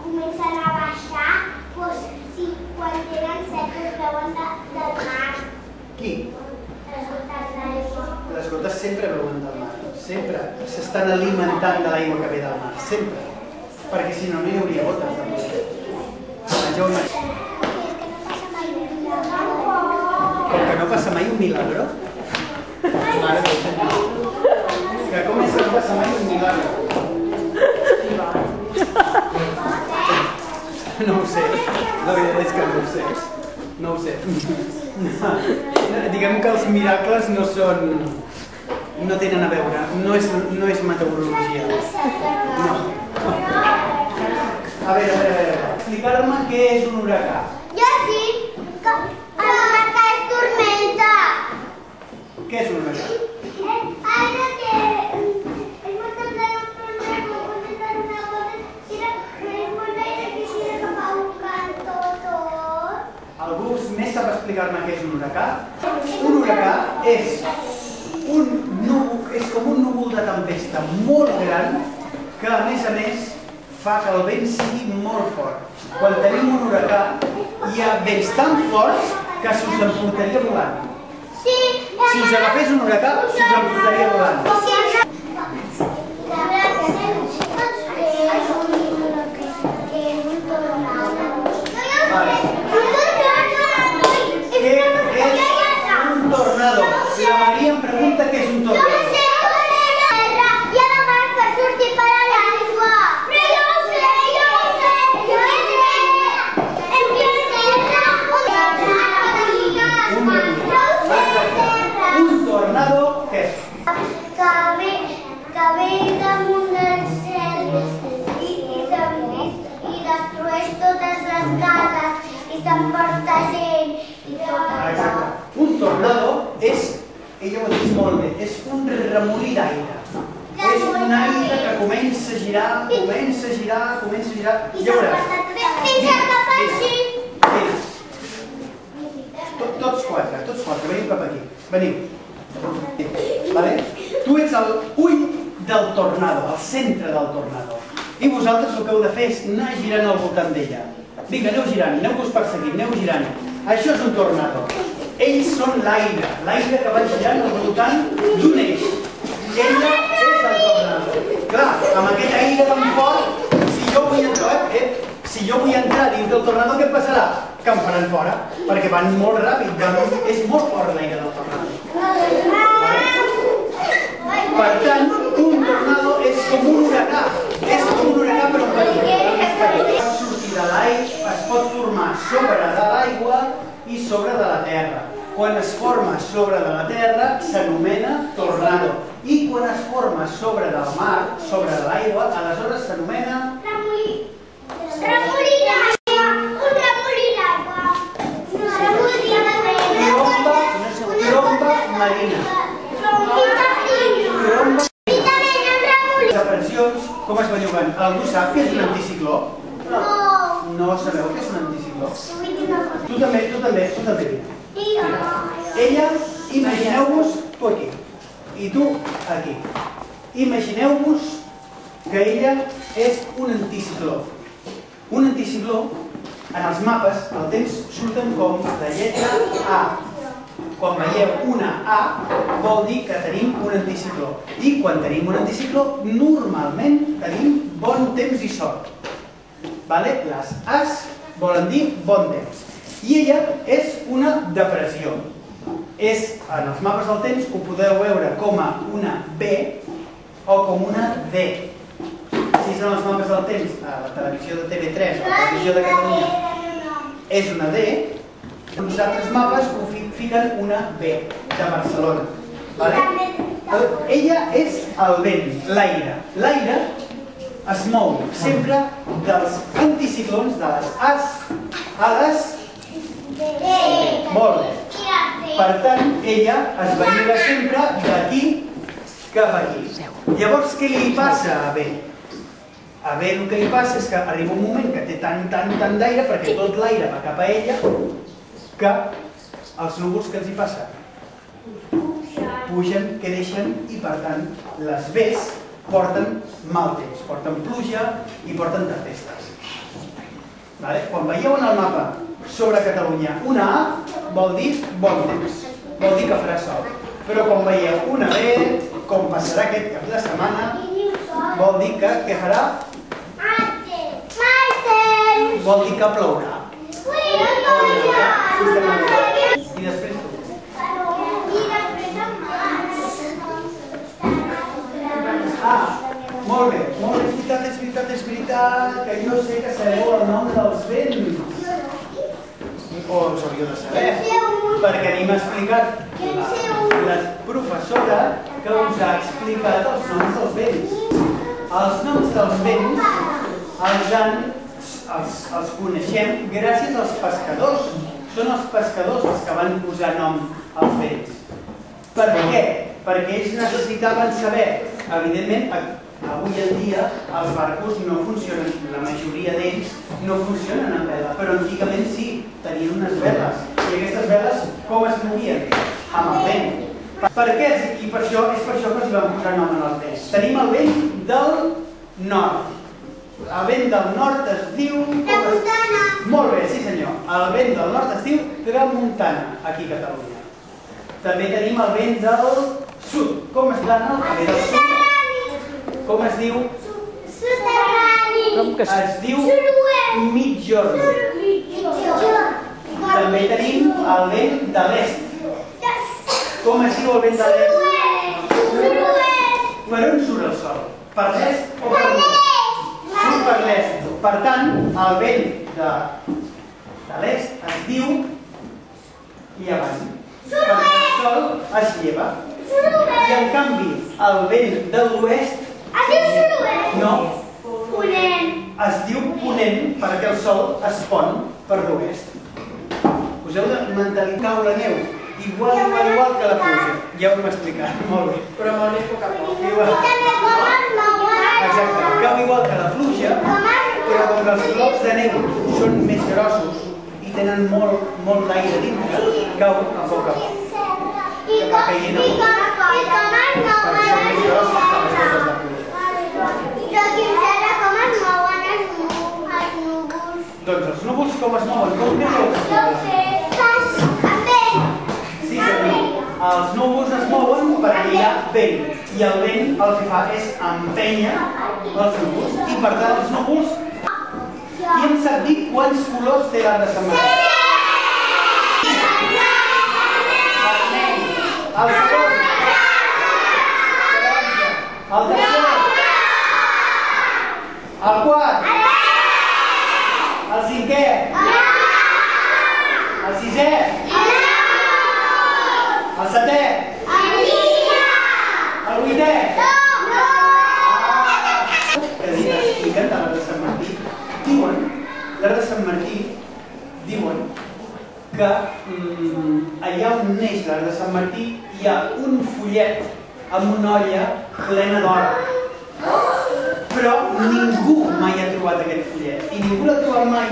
comencen a baixar, doncs quan tenen set ho veuen del mar. Qui? Les gotes d'aigua. Les gotes sempre veuen del mar. Sempre s'estan alimentant de l'aigua que ve del mar. Sempre. Perquè si no, no hi hauria gotes de mar. Com que no passa mai un milagro? Mare Déu, que com és que no passa mai un milagro? No ho sé, la veritat és que no ho sé. No ho sé. Diguem que els miracles no són... no tenen a veure, no és meteorologia. No. A veure, explicar-me què és un huracà. Jo sí, que l'huracà és tormenta. Què és un huracà? Aire que es molt semblant a un tornado, quan tenen una cosa, és molt aire que gira cap a un cantó tot. Algú més sap explicar-me què és un huracà? Un huracà és com un núvol de tempesta molt gran que, a més, fa que el vent sigui molt fort. Quan tenim un huracà, hi ha vents tan forts que se us emportaria volant. Sí. Si us agafés un huracà, se us emportaria volant. Què és un tornado? La Maria em pregunta què és un tornado. Un tornado, què és? Que ve damunt del cel i destrueix totes les cases i s'emporta gent i tot allò. Exacte. Un tornado és, ella ho ha dit molt bé, és un remolí d'aire. És un aire que comença a girar, comença a girar. Ja veuràs. Fins que passi. Tots quatre, veniu cap aquí. Veniu. Vale? Tu ets l'ull del tornado, el centre del tornado. I vosaltres el que heu de fer és anar girant al voltant d'ella. Vinga, aneu girant, aneu-vos perseguint, aneu girant. Això és un tornado. Ells són l'aire que va girant al voltant d'un eix. Ella és el tornado. Clar, amb aquest aire tan fort, si jo vull entrar dins del tornado, què passarà? Que em faran fora, perquè van molt ràpid, és molt fort l'aire del tornado. Per tant, un tornado és com un huracà. És com un huracà però petit. Pot sortir de l'aire, es pot formar sobre de l'aigua i sobre de la terra. Quan es forma sobre de la terra s'anomena tornado. I quan es forma sobre del mar, sobre de l'aigua, aleshores s'anomena... Remolí d'aigua. Un remolí d'aigua. Tromba marina. Depressions, com es belluguen? Algú sap què és un anticicló? No. No sabeu què és un anticicló? Vull dir una cosa. Tu també. Ella, imagineu-vos, tu aquí, i tu aquí. Imagineu-vos que ella és un anticicló. Un anticicló, en els mapes, al temps surten com la lletra A. Quan veieu una A, vol dir que tenim un anticicló. I quan tenim un anticicló, normalment tenim bon temps i sol. Les As volen dir bon temps. I ella és una depressió. En els mapes del temps ho podeu veure com a una B o com una D. Si són els mapes del temps a la televisió de TV3 o la televisió de Catalunya és una D, uns altres mapes ho fiquen una B, de Barcelona. Ella és el vent, l'aire. L'aire es mou sempre dels anticiclons, de les As a les D. Molt bé. Per tant, ella es belluga sempre d'aquí cap aquí. Llavors, què li passa a B? A B el que li passa és que arriba un moment que té tant d'aire, perquè tot l'aire va cap a ella, que els núvols que els hi passa? Pugen, creixen i per tant les Bs porten mal temps, porten pluja i porten tempestes. Quan veieu en el mapa sobre Catalunya una A, vol dir bon temps, vol dir que farà sol. Però quan veieu una B, com passarà aquest cap de setmana, vol dir que què farà? Vol dir que plourà. I després tu. Molt bé, és veritat, que jo sé que sabeu el nom dels vents. O els hauríeu de saber, perquè a mi m'ha explicat la professora que us ha explicat els noms dels vents. Els noms dels vents els coneixem gràcies als pescadors. Són els pescadors els que van posar nom als vents. Per què? Perquè ells necessitaven saber, evidentment, avui en dia els barcos no funcionen, la majoria d'ells no funcionen amb vela, però antigament sí, tenien unes veles. I aquestes veles com es movien? Amb el vent. Per què? I per això és per això que els vam posar nom en els vents. Tenim el vent del nord. El vent del nord es diu... Tramuntana. Molt bé, sí senyor. El vent del nord es diu tramuntana, aquí a Catalunya. També tenim el vent del sud. Com es diu el vent del sud? Com es diu? Soterrani. Es diu mitjorn. També tenim el vent de l'est. Com es diu el vent de l'est? Per on surt el sol? Per l'est o per l'est? Surt per l'est. Per tant, el vent de l'est es diu llevant. Perquè el sol es lleva. I en canvi, el vent de l'oest Es diu sud-oest? no, Ponent. es diu ponent perquè el sol es pon per l'oest. Us heu de mentalitzar cau la neu, igual que la pluja. Ja ho hem explicat, molt bé. Però molt més poc a poc. Igual. Exacte, cau igual que la pluja, però com que els blocs de neu són més grossos i tenen molt d'aire dintre, cau a poc a poc. I com es Perquè són més grossos que les gotes de pluja. Doncs els núvols com es mouen? Com creieu que es mouen? Sí, senyor. Els núvols es mouen perquè hi ha vent. I el vent el que fa és empènyer els núvols. I per tant els núvols... Qui em sap dir quants colors té l'arbre de Sant Martí? El segon. El tercer. El quart. El cinquè. El sisè. El setè. El vuitè. Que expliquen de l'arbre de Sant Martí. Diuen, l'arbre de Sant Martí, diuen que allà on neix l'arbre de Sant Martí hi ha un follet amb una olla plena d'or. Però ningú mai ha trobat aquest follet. I ningú l'ha trobat mai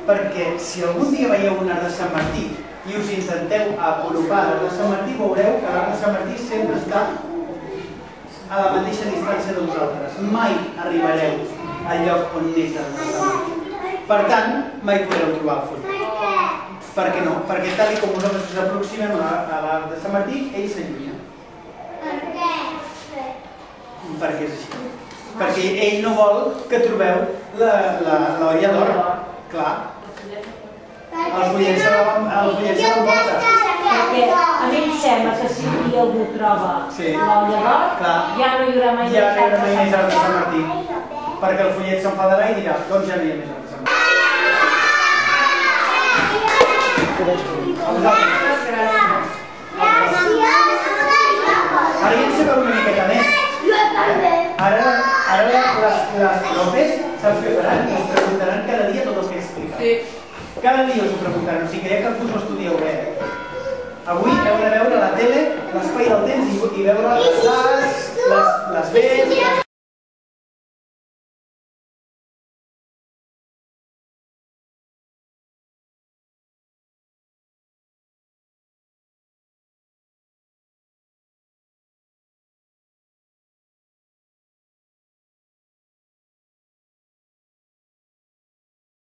perquè si algun dia veieu un arbre de Sant Martí i us intenteu apropar a l'arbre de Sant Martí, veureu que l'arbre de Sant Martí sempre està a la mateixa distància de vosaltres. Mai arribareu al lloc on neix l'arbre de Sant Martí. Per tant, mai podreu trobar el follet. Per què no? Perquè tal com nosaltres ens aproximem a l'arbre de Sant Martí, ell s'allunya. Perquè és així. Perquè ell no vol que trobeu l'olla d'or. Clar. El follet se l'emporta. Perquè a mi em sembla que si un dia algú troba l'olla d'or, ja no hi haurà mai més arbre de Sant Martí. Perquè el follet s'enfadarà i dirà, doncs ja no hi ha més arbre de Sant Martí. Ara ja en sabeu una miqueta més. Ara les profes, saps què faran? Us preguntaran cada dia tot el que he explicat. Cada dia us ho preguntaran, o sigui que ja que us ho estudieu bé. Avui heu de veure a la tele l'espai del temps i veure les A's, les B's,